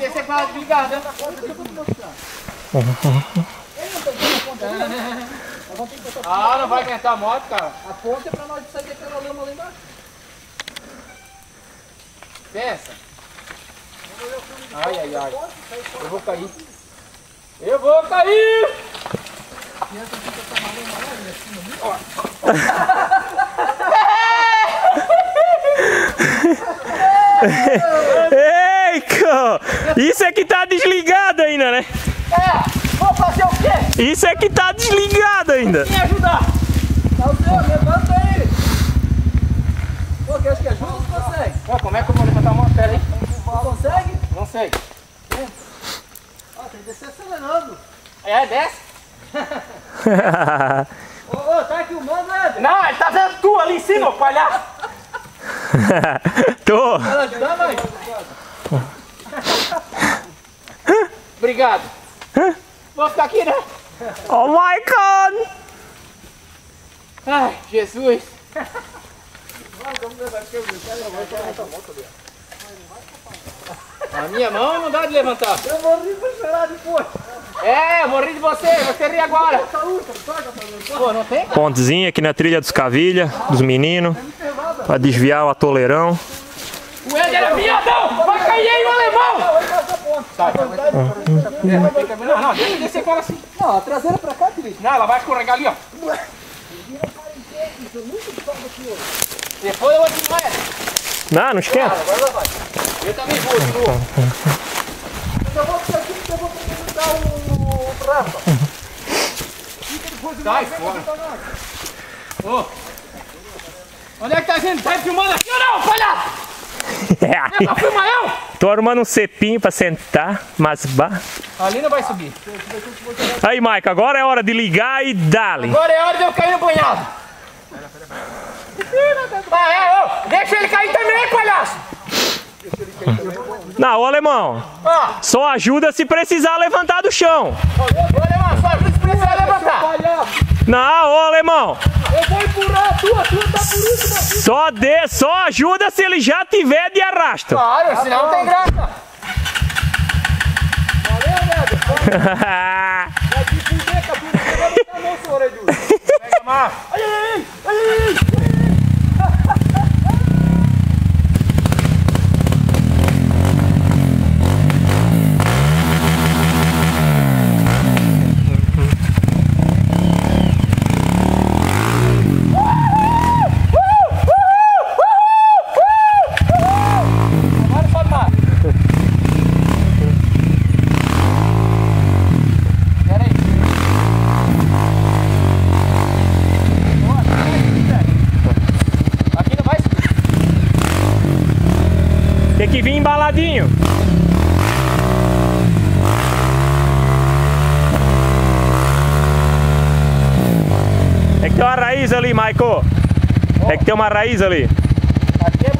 ver se é para desligar, né? Ah, não vai aguentar a moto, cara. A ponta é pra nós sair daquela lama lá embaixo. Pensa. Ai, ai, ai. Eu vou cair. Eu vou cair! Ei, isso é que tá desligado ainda, né? Vou fazer o quê? Isso é que tá desligado ainda. Me ajudar. Tá o seu, levanta aí. Pô, quer que ajuda ou não consegue? Pô, como é que eu vou levantar a mão? Pera aí. Consegue? Não sei. Ó, tem que descer acelerando. É, desce? Ô, tá filmando, Eder? Não, ele tá vendo tu ali em cima, ô palhaço. Tô. Quer ajudar, mãe? Obrigado. Vou ficar aqui, né? Oh my God! Ai, Jesus. A minha mão não dá de levantar. Eu vou rir pra chorar depois. É, eu vou rir de você ri agora. Pô, não tem? Pontezinho aqui na trilha dos Cavilha, dos meninos, pra desviar o atoleirão. O Éder é viadão! Vai cair aí o alemão! Sai, não, deixa eu descer com ela assim. Não, a traseira pra cá, Felipe. Não, ela vai escorregar ali, ó. Depois eu vou te mais. Não esquenta. Agora ela vai. Eu também vou de novo. Eu vou ficar aqui porque eu vou ter que ajudar o Rafa. Sai fora. Ô. Onde é que tá gente? Tá filmando aqui ou não, palhaço? É pra filmar eu? Tô arrumando um cepinho pra sentar, mas Ali não vai subir. Aí, Mike, agora é hora de ligar e dá-lhe. Agora é hora de eu cair no banhado. Deixa ele cair também, palhaço. Não, ô alemão, só ajuda se precisar levantar do chão. Ô, alemão, só ajuda se precisar levantar. Não, ô alemão. Eu vou empurrar a tua tá por último aqui. Só ajuda se ele já tiver de arrasto. Claro, senão não tem graça. Valeu, Neto. Vai te fuder, Capu. Você vai botar a mão, senhor Edu. Pega a mão. Ai, ai, ai, ai, ai. Tem que vir embaladinho. É que tem uma raiz ali, Maico. É que tem uma raiz ali. Aqui é